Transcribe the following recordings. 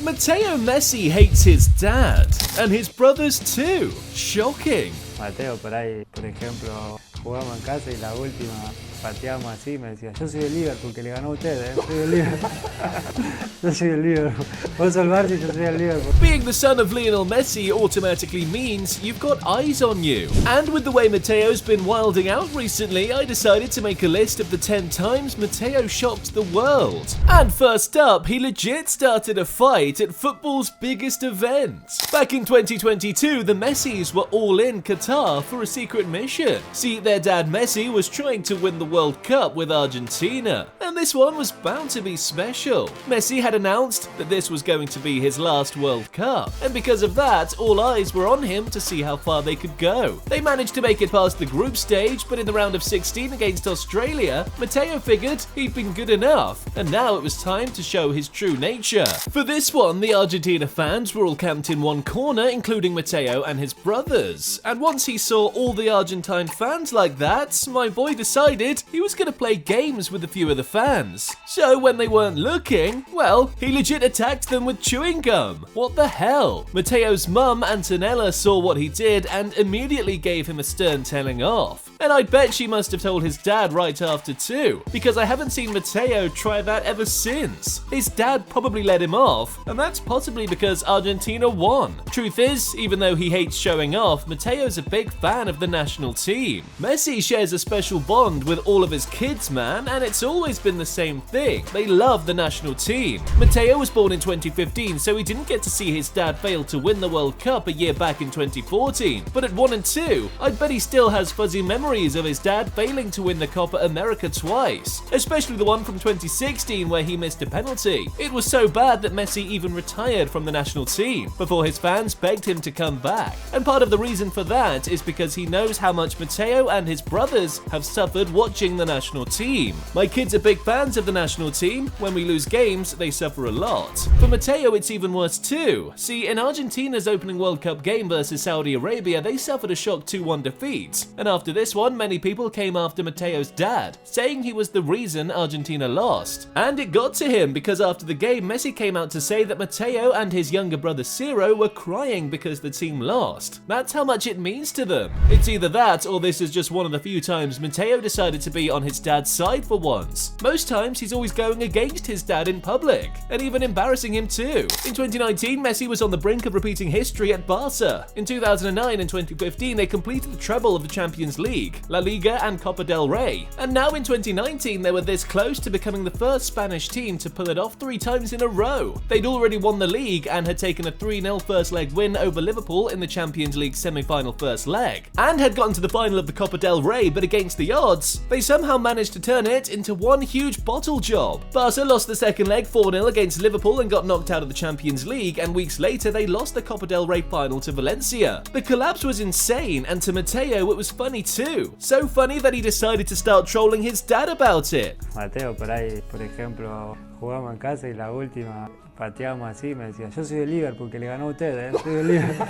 Mateo Messi hates his dad, and his brothers too. Shocking. Mateo por ahí, por ejemplo, jugamos en casa y la última pateamos así, me decía, yo soy del Liverpool, que le ganó a ustedes, soy del Liverpool. Yo soy del Liverpool. Vos sos el Barça y yo soy del Liverpool. Being the son of Lionel Messi automatically means you've got eyes on you. And with the way Mateo's been wilding out recently, I decided to make a list of the 10 times Mateo shocked the world. And first up, he legit started a fight at football's biggest event. Back in 2022, the Messis were all in Qatar for a secret mission. See, their dad Messi was trying to win the World Cup with Argentina, and this one was bound to be special. Messi had announced that this was going to be his last World Cup, and because of that, all eyes were on him to see how far they could go. They managed to make it past the group stage, but in the round of 16 against Australia, Mateo figured he'd been good enough, and now it was time to show his true nature. For this one, the Argentina fans were all camped in one corner, including Mateo and his brothers, and once he saw all the Argentine fans like that, my boy decided he was going to play games with a few of the fans. So when they weren't looking, well, he legit attacked them with chewing gum. What the hell? Mateo's mum, Antonella, saw what he did and immediately gave him a stern telling off. And I bet she must have told his dad right after too, because I haven't seen Mateo try that ever since. His dad probably let him off, and that's possibly because Argentina won. Truth is, even though he hates showing off, Mateo's a big fan of the national team. Messi shares a special bond with all of his kids, man, and it's always been the same thing. They love the national team. Mateo was born in 2015, so he didn't get to see his dad fail to win the World Cup a year back in 2014. But at 1 and 2, I bet he still has fuzzy memories of his dad failing to win the Copa America twice, especially the one from 2016 where he missed a penalty. It was so bad that Messi even retired from the national team before his fans begged him to come back. And part of the reason for that is because he knows how much Mateo and his brothers have suffered watching the national team. My kids are big fans of the national team. When we lose games, they suffer a lot. For Mateo, it's even worse too. See, in Argentina's opening World Cup game versus Saudi Arabia, they suffered a shock 2-1 defeat. And after this one, many people came after Mateo's dad, saying he was the reason Argentina lost. And it got to him, because after the game, Messi came out to say that Mateo and his younger brother Ciro were crying because the team lost. That's how much it means to them. It's either that, or this is just one of the few times Mateo decided to be on his dad's side for once. Most times, he's always going against his dad in public, and even embarrassing him too. In 2019, Messi was on the brink of repeating history at Barca. In 2009 and 2015, they completed the treble of the Champions League, La Liga and Copa del Rey. And now in 2019, they were this close to becoming the first Spanish team to pull it off 3 times in a row. They'd already won the league and had taken a 3-0 first leg win over Liverpool in the Champions League semi-final first leg, and had gotten to the final of the Copa del Rey, but against the odds, they somehow managed to turn it into one huge bottle job. Barca lost the second leg 4-0 against Liverpool and got knocked out of the Champions League, and weeks later they lost the Copa del Rey final to Valencia. The collapse was insane, and to Mateo it was funny too. So funny that he decided to start trolling his dad about it. Mateo por ahí, por ejemplo, jugamos en casa y la última pateamos así, me decía, yo soy del Liverpool, que le ganó a ustedes, soy del Liverpool.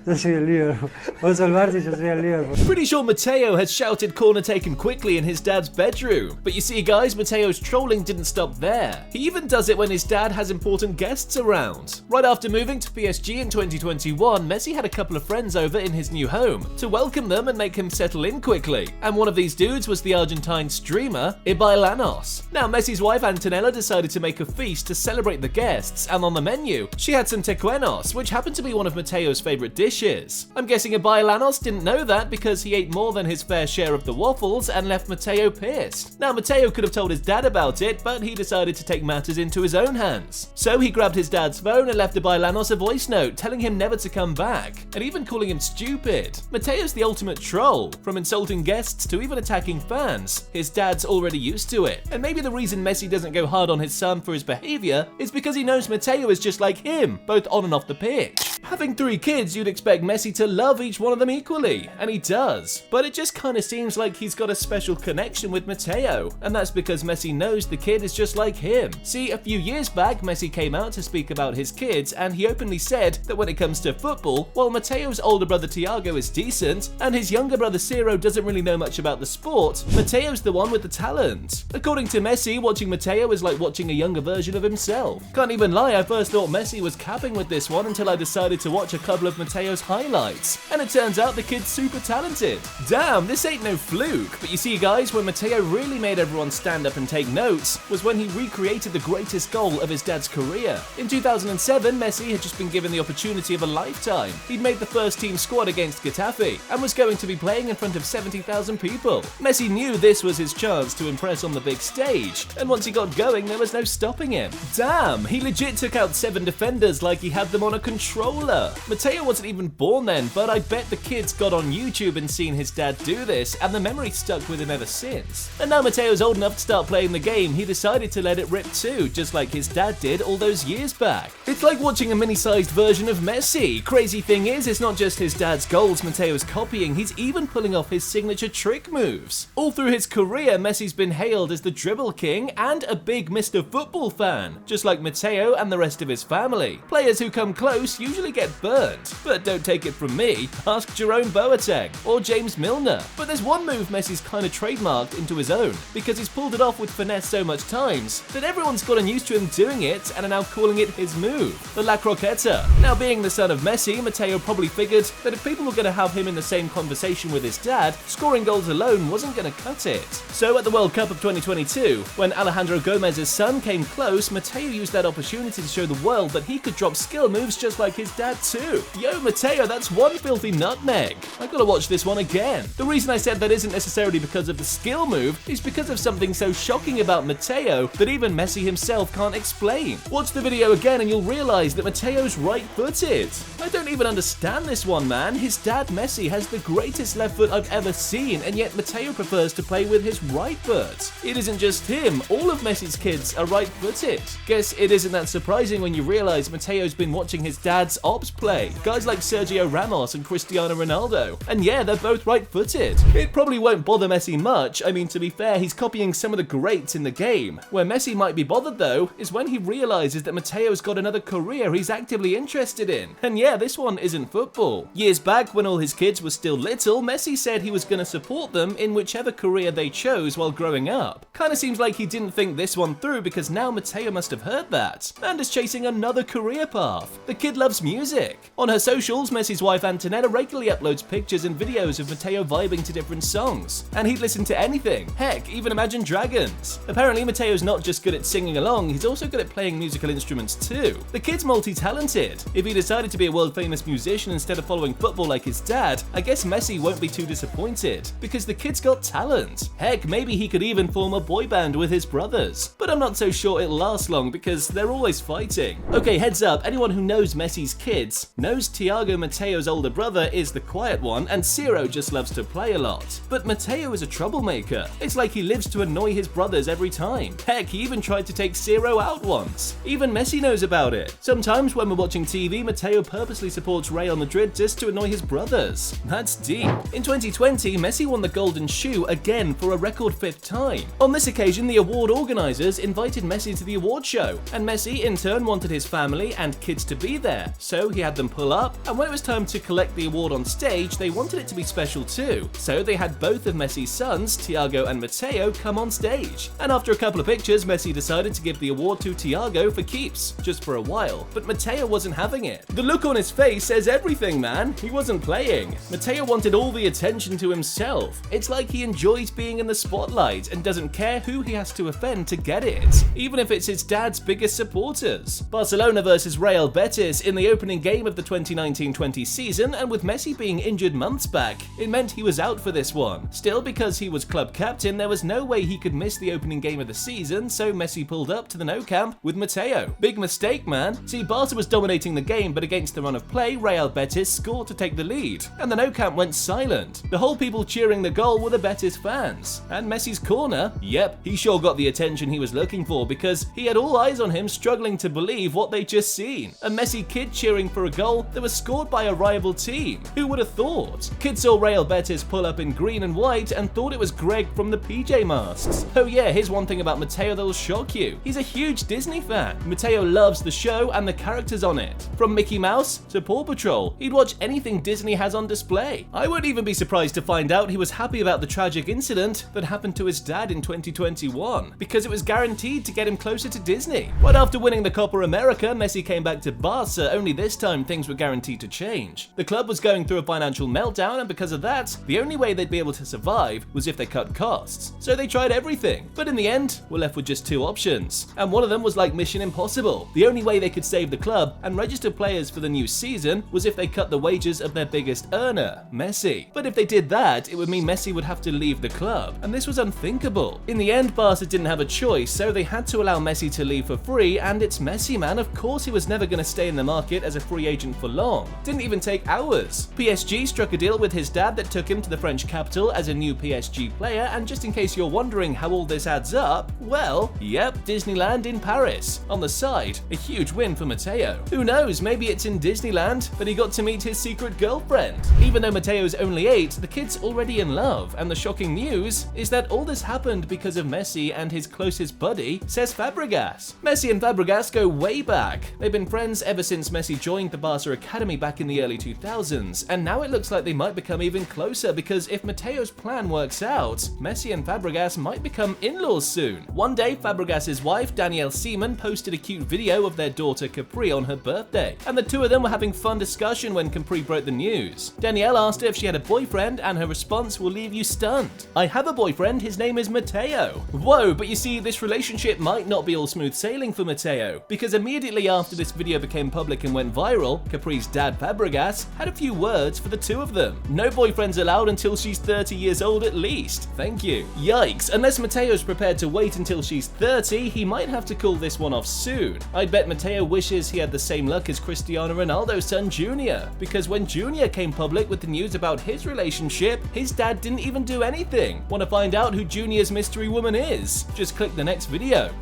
Yo soy del Liverpool. Vos sos el Barça y yo soy del Liverpool. Pretty sure Mateo had shouted corner taken quickly in his dad's bedroom. But you see guys, Mateo's trolling didn't stop there. He even does it when his dad has important guests around. Right after moving to PSG in 2021, Messi had a couple of friends over in his new home to welcome them and make him settle in quickly. And one of these dudes was the Argentine streamer, Lanos. Now Messi's wife Antonella decided to make a feast to celebrate the guests, and on the menu, she had some tequenos, which happened to be one of Mateo's favorite dishes. I'm guessing Lanos didn't know that because he ate more than his fair share of the waffles and left Mateo pissed. Now Mateo could have told his dad about it, but he decided to take matters into his own hands. So he grabbed his dad's phone and left Lanos a voice note telling him never to come back, and even calling him stupid. Mateo's the ultimate troll. From insulting guests to even attacking fans, his dad's already used to it. And maybe the reason Messi doesn't go hard on his son for his behavior is because he knows Mateo is just like him, both on and off the pitch. Having 3 kids, you'd expect Messi to love each one of them equally, and he does. But it just kinda seems like he's got a special connection with Mateo, and that's because Messi knows the kid is just like him. See, a few years back, Messi came out to speak about his kids, and he openly said that when it comes to football, while Mateo's older brother Thiago is decent, and his younger brother Ciro doesn't really know much about the sport, Mateo's the one with the talent. According to Messi, watching Mateo is like watching a younger version of himself. Can't even lie, I first thought Messi was capping with this one until I decided to watch a couple of Mateo's highlights, and it turns out the kid's super talented. Damn, this ain't no fluke. But you see guys, when Mateo really made everyone stand up and take notes was when he recreated the greatest goal of his dad's career. In 2007, Messi had just been given the opportunity of a lifetime. He'd made the first team squad against Getafe and was going to be playing in front of 70,000 people. Messi knew this was his chance to impress on the big stage, and once he got going, there was no stopping him. Damn, he legit took out 7 defenders like he had them on a controller. Mateo wasn't even born then, but I bet the kids got on YouTube and seen his dad do this, and the memory stuck with him ever since. And now Mateo's old enough to start playing the game, he decided to let it rip too, just like his dad did all those years back. It's like watching a mini-sized version of Messi. Crazy thing is, it's not just his dad's goals Mateo's copying, he's even pulling off his signature trick moves. All through his career, Messi's been hailed as the dribble king and a big Mr. Football fan, just like Mateo and the rest of his family. Players who come close usually get burnt, but don't take it from me, ask Jerome Boateng or James Milner. But there's one move Messi's kinda trademarked into his own, because he's pulled it off with finesse so much times that everyone's gotten used to him doing it and are now calling it his move, the La Croqueta. Now being the son of Messi, Mateo probably figured that if people were going to have him in the same conversation with his dad, scoring goals alone wasn't going to cut it. So at the World Cup of 2022, when Alejandro Gomez's son came close, Mateo used that opportunity to show the world that he could drop skill moves just like his dad too. Yo Mateo, that's one filthy nutmeg. I gotta watch this one again. The reason I said that isn't necessarily because of the skill move, is because of something so shocking about Mateo that even Messi himself can't explain. Watch the video again and you'll realize that Mateo's right-footed. I don't even understand this one, man. His dad Messi has the greatest left foot I've ever seen, and yet Mateo prefers to play with his right foot. It isn't just him, all of Messi's kids are right-footed. Guess it isn't that surprising when you realize Mateo's been watching his dad's ops play, guys like Sergio Ramos and Cristiano Ronaldo, and yeah, they're both right-footed. It probably won't bother Messi much. I mean, to be fair, he's copying some of the greats in the game. Where Messi might be bothered though, is when he realizes that Mateo's got another career he's actively interested in. And yeah, this one isn't football. Years back, when all his kids were still little, Messi said he was going to support them in whichever career they chose while growing up. Kinda seems like he didn't think this one through, because now Mateo must have heard that, and is chasing another career path. The kid loves music. On her socials, Messi's wife Antonella regularly uploads pictures and videos of Mateo vibing to different songs, and he'd listen to anything. Heck, even Imagine Dragons. Apparently Mateo's not just good at singing along, he's also good at playing musical instruments too. The kid's multi-talented. If he decided to be a world-famous musician instead of following football like his dad, I guess Messi won't be too disappointed, because the kid's got talent. Heck, maybe he could even form a boy band with his brothers. But I'm not so sure it'll last long, because they're always fighting. Okay, heads up, anyone who knows Messi's kids knows Thiago, Mateo's older brother, is the quiet one, and Ciro just loves to play a lot. But Mateo is a troublemaker. It's like he lives to annoy his brothers every time. Heck, he even tried to take Ciro out once. Even Messi knows about it. Sometimes when we're watching TV, Mateo purposely supports Real Madrid just to annoy his brothers. That's deep. In 2020, Messi won the Golden Shoe again for a record 5th time. On this occasion, the award organizers invited Messi to the award show, and Messi in turn wanted his family and kids to be there, so he had them pull up, and when it was time to collect the award on stage, they wanted it to be special too, so they had both of Messi's sons, Thiago and Mateo, come on stage. And after a couple of pictures, Messi decided to give the award to Thiago for keeps, just for a while, but Mateo wasn't having it. The look on his face says everything, man. He wasn't playing. Mateo wanted all the attention to himself. It's like he enjoys being in the spotlight and doesn't care who he has to offend to get it, even if it's his dad's biggest supporters. Barcelona versus Real Betis in the opening game of the 2019-20 season, and with Messi being injured months back, it meant he was out for this one. Still, because he was club captain, there was no way he could miss the opening game of the season, so Messi pulled up to the no camp with Mateo. Big mistake, man. See, Barca was dominating the game, but against the run of play, Real Betis scored to take the lead, and the no camp went silent. The whole people cheering the goal were the Betis fans. And Messi's corner, yep, he sure got the attention he was looking for, because he had all eyes on him struggling to believe what they'd just seen. A Messi kid cheering cheering for a goal that was scored by a rival team. Who would have thought? Kids saw Real Betis pull up in green and white and thought it was Greg from the PJ Masks. Oh yeah, here's one thing about Mateo that'll shock you. He's a huge Disney fan. Mateo loves the show and the characters on it. From Mickey Mouse to Paw Patrol, he'd watch anything Disney has on display. I wouldn't even be surprised to find out he was happy about the tragic incident that happened to his dad in 2021, because it was guaranteed to get him closer to Disney. Right after winning the Copa America, Messi came back to Barca, only this time things were guaranteed to change. The club was going through a financial meltdown, and because of that, the only way they'd be able to survive was if they cut costs. So they tried everything, but in the end, were left with just two options. And one of them was like Mission Impossible. The only way they could save the club and register players for the new season was if they cut the wages of their biggest earner, Messi. But if they did that, it would mean Messi would have to leave the club, and this was unthinkable. In the end, Barca didn't have a choice, so they had to allow Messi to leave for free, and it's Messi, man. Of course he was never going to stay in the market as a free agent for long. Didn't even take hours. PSG struck a deal with his dad that took him to the French capital as a new PSG player, and just in case you're wondering how all this adds up, well, yep, Disneyland in Paris. On the side, a huge win for Mateo. Who knows, maybe it's in Disneyland that he got to meet his secret girlfriend. Even though Mateo's only 8, the kid's already in love, and the shocking news is that all this happened because of Messi and his closest buddy, says Fabregas. Messi and Fabregas go way back. They've been friends ever since Messi joined the Barca Academy back in the early 2000s, and now it looks like they might become even closer, because if Mateo's plan works out, Messi and Fabregas might become in-laws soon. One day, Fabregas' wife, Danielle Seaman, posted a cute video of their daughter Capri on her birthday, and the two of them were having fun discussion when Capri broke the news. Danielle asked her if she had a boyfriend, and her response will leave you stunned. I have a boyfriend, his name is Mateo. Whoa, but you see, this relationship might not be all smooth sailing for Mateo, because immediately after this video became public and went viral, Capri's dad Fabregas had a few words for the two of them. No boyfriends allowed until she's 30 years old at least. Thank you. Yikes, unless Mateo's prepared to wait until she's 30, he might have to call this one off soon. I'd bet Mateo wishes he had the same luck as Cristiano Ronaldo's son Junior, because when Junior came public with the news about his relationship, his dad didn't even do anything. Want to find out who Junior's mystery woman is? Just click the next video.